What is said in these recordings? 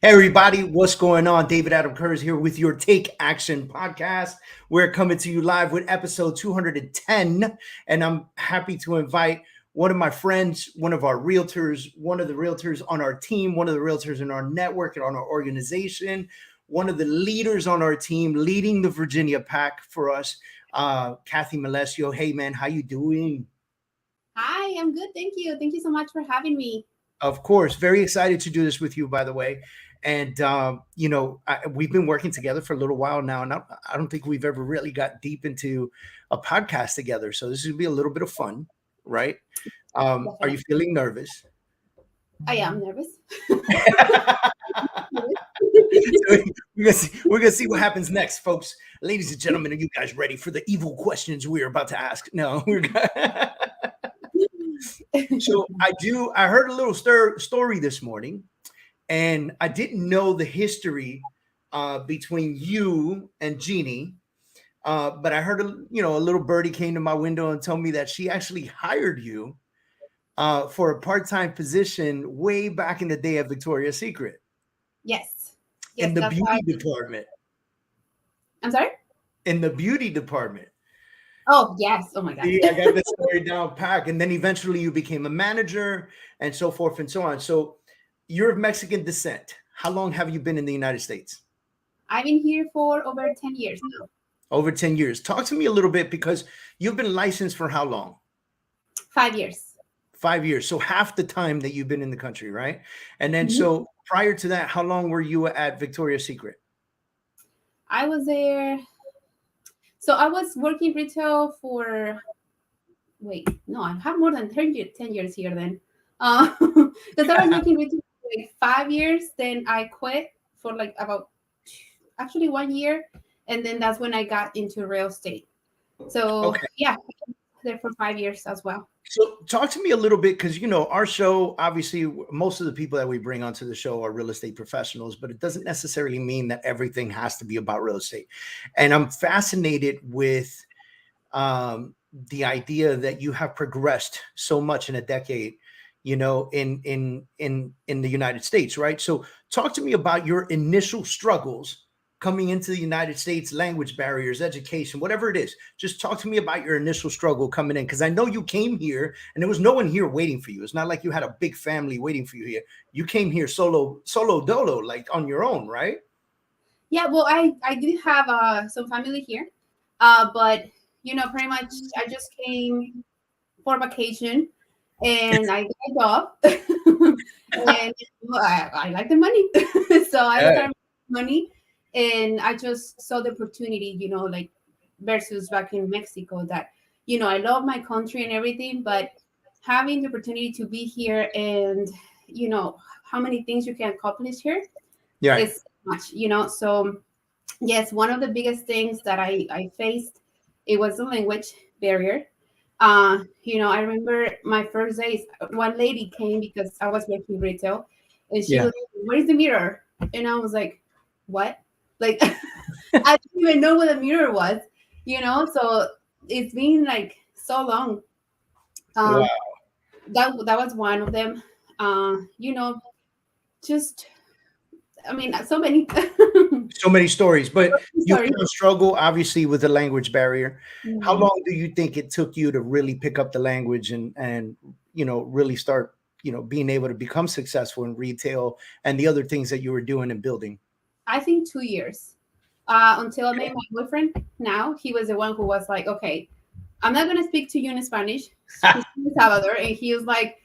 Hey everybody, what's going on? David Adam Kurz here with your Take Action podcast. We're coming to you live with episode 210, and I'm happy to invite one of my friends, one of our realtors, one of the realtors on our team, one of the realtors in our network and on our organization, one of the leaders on our team, leading the Virginia pack for us, Kathy Malesio. Hey man, how you doing? Hi, I'm good. Thank you. Thank you so much for having me. Of course, very excited to do this with you, by the way. And we've been working together for a little while now, and I don't think we've ever really got deep into a podcast together. So this is gonna be a little bit of fun, right? Are you Definitely. feeling nervous? I am nervous. So we're gonna see what happens next, folks. Ladies and gentlemen, are you guys ready for the evil questions we're about to ask? No, we're gonna. So I heard a little story this morning, and I didn't know the history between you and Jeannie. But I heard a little birdie came to my window and told me that she actually hired you for a part-time position way back in the day of Victoria's Secret Yes. in Yes, the that's why. beauty department. I'm sorry? In the beauty department. Oh, yes. Oh my God. See, I got this story down pack, and then eventually you became a manager and so forth and so on. So you're of Mexican descent. How long have you been in the United States? I've been here for over 10 years now. Over 10 years. Talk to me a little bit because you've been licensed for how long? 5 years. 5 years. So half the time that you've been in the country, right? And then Mhm. so prior to that, how long were you at Victoria's Secret? I was there. So I was working retail for, wait, no, I have more than 10 years here then. Because I was working retail for like 5 years. Then I quit for like about actually 1 year. And then that's when I got into real estate. So Okay. yeah, there for 5 years as well. So talk to me a little bit because our show, obviously, most of the people that we bring onto the show are real estate professionals, but it doesn't necessarily mean that everything has to be about real estate. And I'm fascinated with the idea that you have progressed so much in a decade, in the United States, right? So talk to me about your initial struggles coming into the United States, language barriers, education, whatever it is. Just talk to me about your initial struggle coming in, because I know you came here and there was no one here waiting for you. It's not like you had a big family waiting for you here. You came here solo dolo, like on your own, right? Yeah, well, I did have some family here, but pretty much I just came for vacation, and I got a job, and well, I like the money, so I Yeah. started making money, and I just saw the opportunity, like versus back in Mexico that I love my country and everything, but having the opportunity to be here and how many things you can accomplish here Yeah. Right. is much, so yes, one of the biggest things that I faced, it was the language barrier. I remember my first days, one lady came because I was working retail, and she Yeah. was, "Where's the mirror?" And I was like, "What?" Like I didn't even know what a mirror was, So it's been like so long. Wow. Um, that was one of them. Just I mean, so many. So many stories, but you Sorry. had a struggle obviously with the language barrier. How Mhm. long do you think it took you to really pick up the language and really start being able to become successful in retail and the other things that you were doing and building? I think 2 years. Until I met my boyfriend. Now he was the one who was like, "Okay, I'm not gonna speak to you in Spanish." He's from Salvador, and he was like,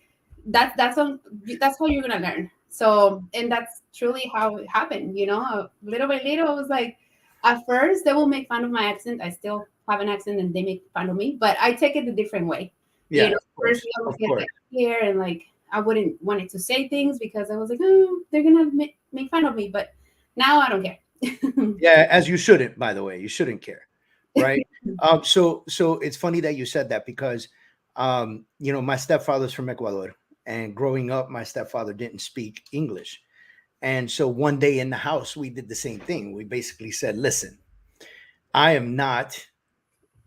That's how you're gonna learn." So, and that's truly how it happened. Little by little, I was like, at first they will make fun of my accent. I still have an accent, and they make fun of me, but I take it a different way. Yeah, of First course, I of would get course. like here and like I wouldn't want it to say things because I was like, "Oh, they're gonna make fun of me," but now I don't care. Yeah, as you shouldn't, by the way, you shouldn't care, right? So it's funny that you said that because my stepfather's from Ecuador, and growing up, my stepfather didn't speak English. And so one day in the house, we did the same thing. We basically said, listen, I am not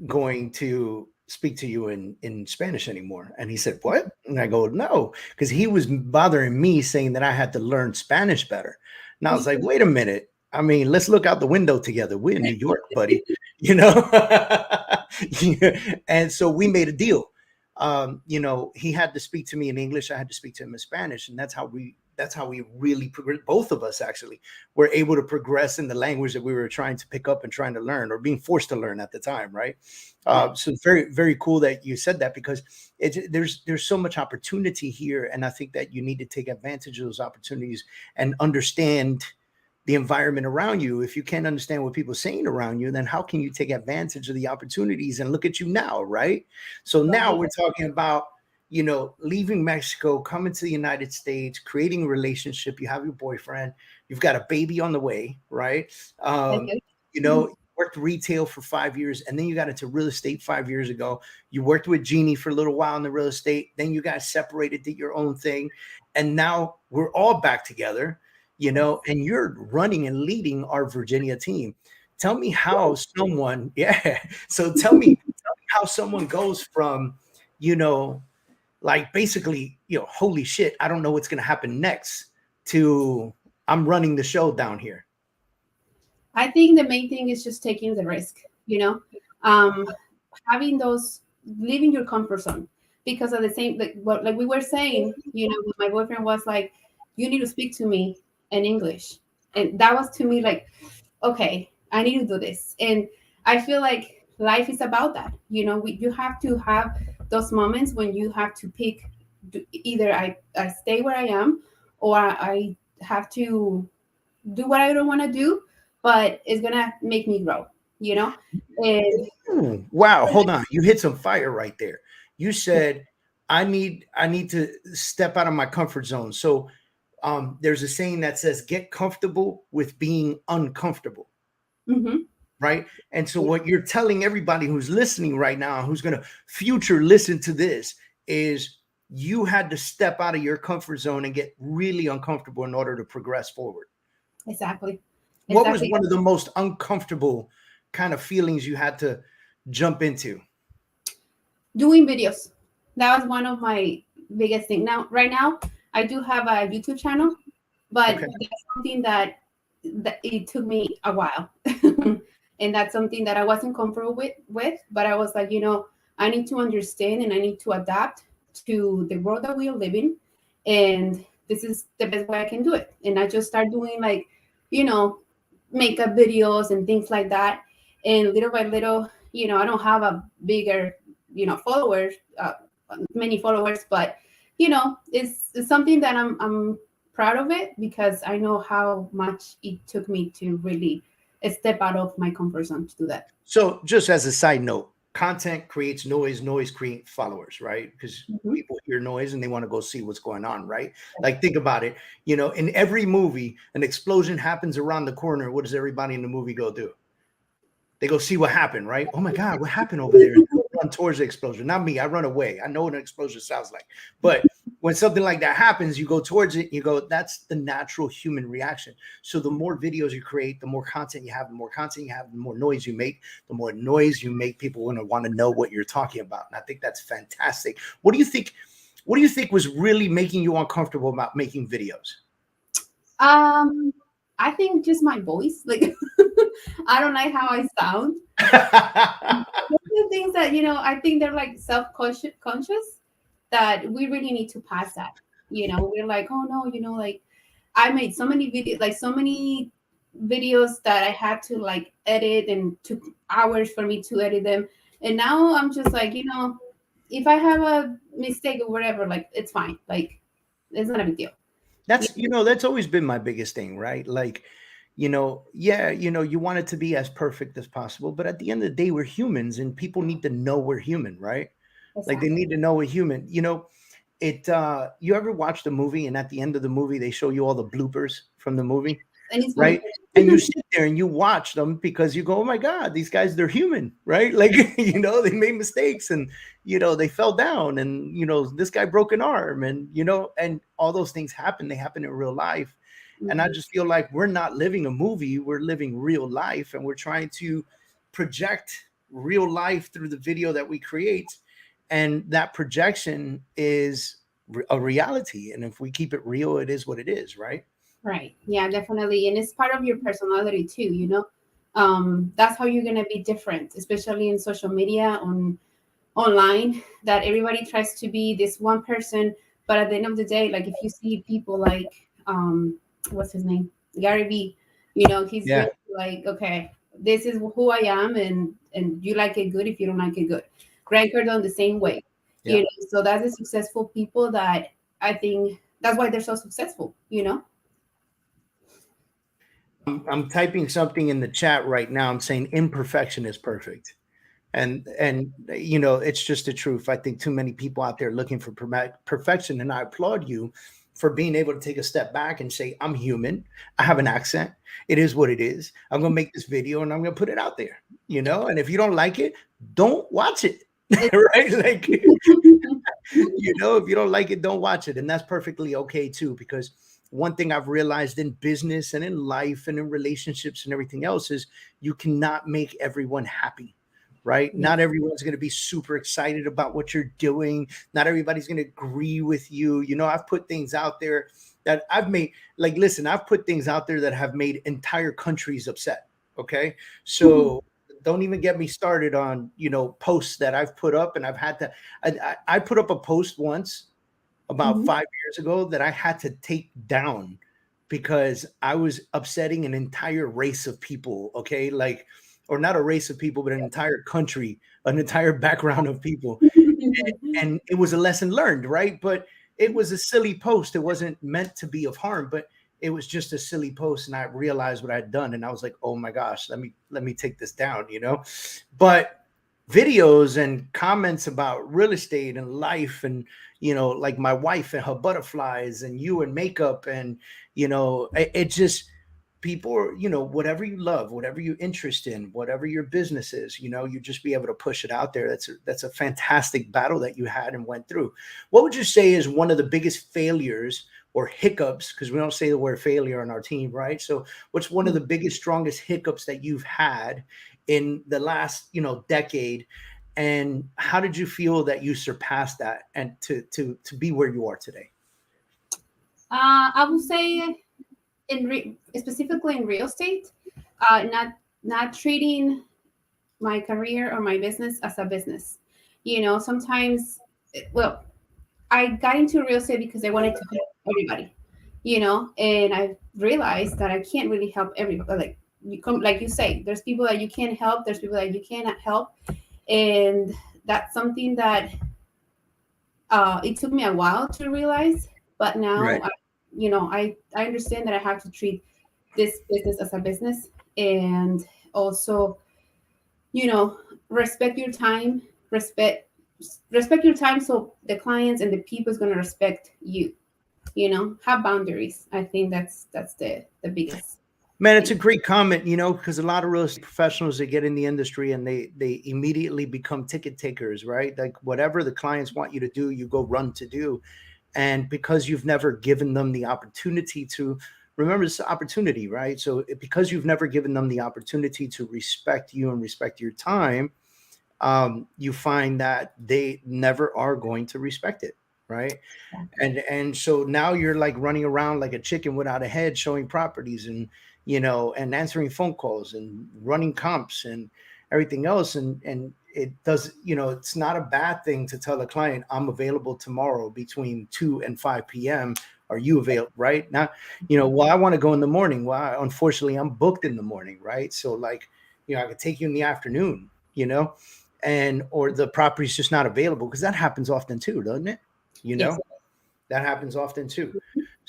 going to speak to you in Spanish anymore. And he said, what? And I go, no, because he was bothering me saying that I had to learn Spanish better. And I was like, wait a minute. I mean, let's look out the window together. We're in New York, buddy, you know? And so we made a deal. You know, he had to speak to me in English. I had to speak to him in Spanish. And that's how we really progressed. Both of us actually were able to progress in the language that we were trying to pick up and trying to learn, or being forced to learn at the time. Right. So it's very, very cool that you said that, because there's so much opportunity here. And I think that you need to take advantage of those opportunities and understand the environment around you. If you can't understand what people are saying around you, then how can you take advantage of the opportunities? And look at you now, right? So now we're talking about, you know, leaving Mexico, coming to the United States, creating a relationship. You have your boyfriend, you've got a baby on the way, right? You know, worked retail for 5 years, and then you got into real estate 5 years ago. You worked with Jeannie for a little while in the real estate. Then you guys separated, did your own thing. And now we're all back together, you know, and you're running and leading our Virginia team. Tell me how someone, So tell me how someone goes from, you know, like basically, you know, holy shit, I don't know what's going to happen next, to I'm running the show down here. I think the main thing is just taking the risk, you know, having those, leaving your comfort zone, because at the same, like we were saying, you know, my boyfriend was like, you need to speak to me in English. And that was to me like, okay, I need to do this. And I feel like life is about that. You know, you have to have those moments when you have to pick, either I stay where I am, or I have to do what I don't want to do, but it's going to make me grow, you know? And wow. Hold on. You hit some fire right there. You said, I need to step out of my comfort zone. So there's a saying that says, get comfortable with being uncomfortable. Mm-hmm. Right. And so what you're telling everybody who's listening right now, who's going to future listen to this, is you had to step out of your comfort zone and get really uncomfortable in order to progress forward. Exactly. What was one of the most uncomfortable kind of feelings you had to jump into? Doing videos. That was one of my biggest things. Now, right now, I do have a YouTube channel, but that's something that it took me a while. And that's something that I wasn't comfortable with, but I was like, you know, I need to understand and I need to adapt to the world that we are living. And this is the best way I can do it. And I just start doing, like, you know, makeup videos and things like that. And little by little, you know, I don't have a bigger, you know, followers, many followers, but, you know, it's something that I'm proud of it, because I know how much it took me to really step out of my comfort zone to do that. So just as a side note, content creates noise, noise creates followers, right? Because people hear noise and they want to go see what's going on, right? Like, think about it. You know, in every movie, an explosion happens around the corner. What does everybody in the movie go do? They go see what happened, right? Oh my God, what happened over there? Run towards the explosion. Not me. I run away. I know what an explosion sounds like. But when something like that happens, you go towards it. You go, that's the natural human reaction. So the more videos you create, the more content you have, the more content you have, the more noise you make. The more noise you make, people going to want to know what you're talking about. And I think that's fantastic. What do you think? What do you think was really making you uncomfortable about making videos? I think just my voice. Like, I don't like how I sound. The things that, you know, I think they're like self-conscious, that we really need to pass that. You know, we're like, oh no, you know, like, I made so many videos that I had to like edit, and took hours for me to edit them. And now I'm just like, you know, if I have a mistake or whatever, like, it's fine. Like, it's not a big deal. That's, you know, that's always been my biggest thing, right? Like, you know, yeah, you know, you want it to be as perfect as possible, but at the end of the day, we're humans, and people need to know we're human, right? Exactly. Like, they need to know we're human. You know, you ever watch the movie, and at the end of the movie, they show you all the bloopers from the movie, right? And you sit there and you watch them, because you go, oh my God, these guys, they're human, right? Like, you know, they made mistakes, and, you know, they fell down, and, you know, this guy broke an arm, and, you know, and all those things happen. They happen in real life. And I just feel like we're not living a movie, we're living real life, and we're trying to project real life through the video that we create, and that projection is a reality. And if we keep it real, it is what it is, right? Right. Yeah, definitely. And it's part of your personality too, you know. That's how you're gonna be different, especially in social media, online, that everybody tries to be this one person. But at the end of the day, like if you see people like what's his name? Gary Vee, you know, he's Yeah. very like, okay, this is who I am, and you like it good if you don't like it good. Grant Cardone the same way. You Yeah. know, so that's the successful people that I think that's why they're so successful, you know. I'm typing something in the chat right now. I'm saying imperfection is perfect. And you know, it's just the truth. I think too many people out there looking for perfection, and I applaud you for being able to take a step back and say, I'm human. I have an accent. It is what it is. I'm going to make this video and I'm going to put it out there, you know, and if you don't like it, don't watch it. Right? Like, you know, if you don't like it, don't watch it. And that's perfectly okay too, because one thing I've realized in business and in life and in relationships and everything else is you cannot make everyone happy, right? Yeah. Not everyone's going to be super excited about what you're doing. Not everybody's going to agree with you. You know, I've put things out there that I've made, like, listen, I've put things out there that have made entire countries upset. Okay. So don't even get me started on, you know, posts that I've put up, and I've had to, I put up a post once about Mhm. 5 years ago that I had to take down because I was upsetting an entire race of people. Okay. Like, or not a race of people, but an entire country, an entire background of people. And it was a lesson learned, right? But it was a silly post. It wasn't meant to be of harm, but it was just a silly post. And I realized what I'd done. And I was like, oh my gosh, let me take this down, you know? But videos and comments about real estate and life, and you know, like my wife and her butterflies and you and makeup, and you know, it just, people are, you know, whatever you love, whatever you interest in, whatever your business is, you know, you just be able to push it out there. That's a fantastic battle that you had and went through. What would you say is one of the biggest failures or hiccups, because we don't say the word failure on our team, right? So what's one of the biggest, strongest hiccups that you've had in the last, you know, decade, and how did you feel that you surpassed that and to be where you are today? I would say specifically in real estate, not treating my career or my business as a business. You know, sometimes, well, I got into real estate because I wanted to help everybody. You know, and I realized that I can't really help everybody. Like you come, like you say, there's people that you can't help. There's people that you cannot help, and that's something that it took me a while to realize. But now, Right. you know, I understand that I have to treat this business as a business, and also, you know, respect your time, respect your time, so the clients and the people is going to respect you. You know, have boundaries. I think that's the biggest Man, it's thing. a great comment, you know, because a lot of real estate professionals, they get in the industry and they immediately become ticket takers, right? Like whatever the clients want you to do, you go run to do. And because you've never given them the opportunity to, remember, it's an opportunity, right? So because you've never given them the opportunity to respect you and respect your time, you find that they never are going to respect it, right? And so now you're like running around like a chicken without a head, showing properties, and you know, and answering phone calls and running comps and everything else. And it does, you know, it's not a bad thing to tell a client, I'm available tomorrow between 2 and 5 p.m. Are you available? Right now, you know, well, I want to go in the morning. Well, unfortunately, I'm booked in the morning, right? So like, you know, I could take you in the afternoon, you know, and or the property's just not available, because that happens often too, doesn't it? You Yes. know, that happens often too.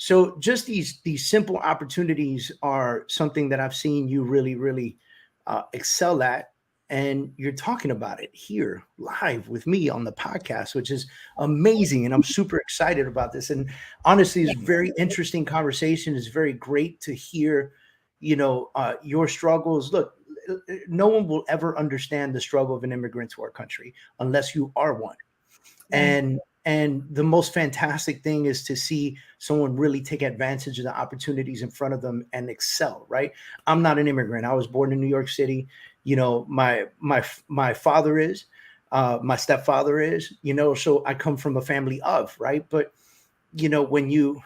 So just these simple opportunities are something that I've seen you really, really excel at, and you're talking about it here live with me on the podcast, which is amazing, and I'm super excited about this. And honestly, it's very interesting conversation. It's very great to hear, you know, your struggles. Look, no one will ever understand the struggle of an immigrant to our country unless you are one. Right. and And the most fantastic thing is to see someone really take advantage of the opportunities in front of them and excel, right? I'm not an immigrant. I was born in New York City. You know, my father is, my stepfather is, you know, so I come from a family of, right? But you know, when you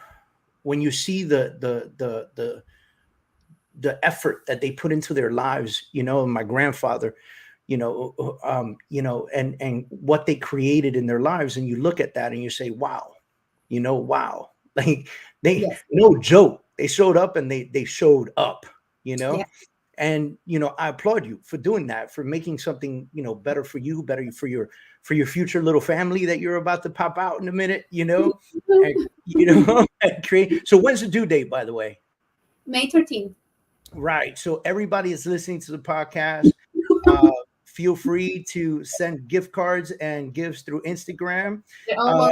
see the effort that they put into their lives, you know, my grandfather, you know, and what they created in their lives, and you look at that and you say, wow, you know, wow, like they, Yes. no joke, they showed up and they showed up, you know. Yeah. And you know, I applaud you for doing that, for making something, you know, better for you, better for your future little family that you're about to pop out in a minute, you know. And, you know, and create. So when's the due date, by the way? May 13th. Right. So everybody is listening to the podcast. Feel free to send gift cards and gifts through Instagram. Uh,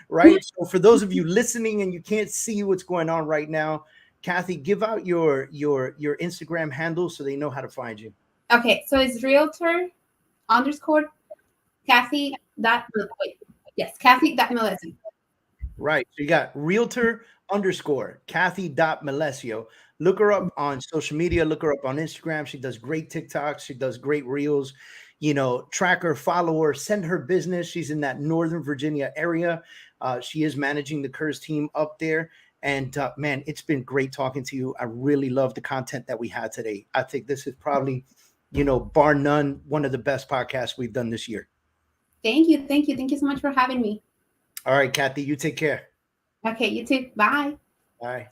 right. So for those of you listening and you can't see what's going on right now, Kathy, give out your Instagram handle so they know how to find you. Okay, so it's realtor _ Kathy dot wait, yes, Kathy dot Melissa. Right. So you got realtor _ Kathy Melesio. Look her up on social media. Look her up on Instagram. She does great TikToks. She does great reels. You know, track her, follow her, send her business. She's in that Northern Virginia area. She is managing the Kurz team up there. And man, it's been great talking to you. I really love the content that we had today. I think this is probably, you know, bar none, one of the best podcasts we've done this year. Thank you. Thank you. Thank you so much for having me. All right, Kathy, you take care. Okay, you too. Bye. Bye.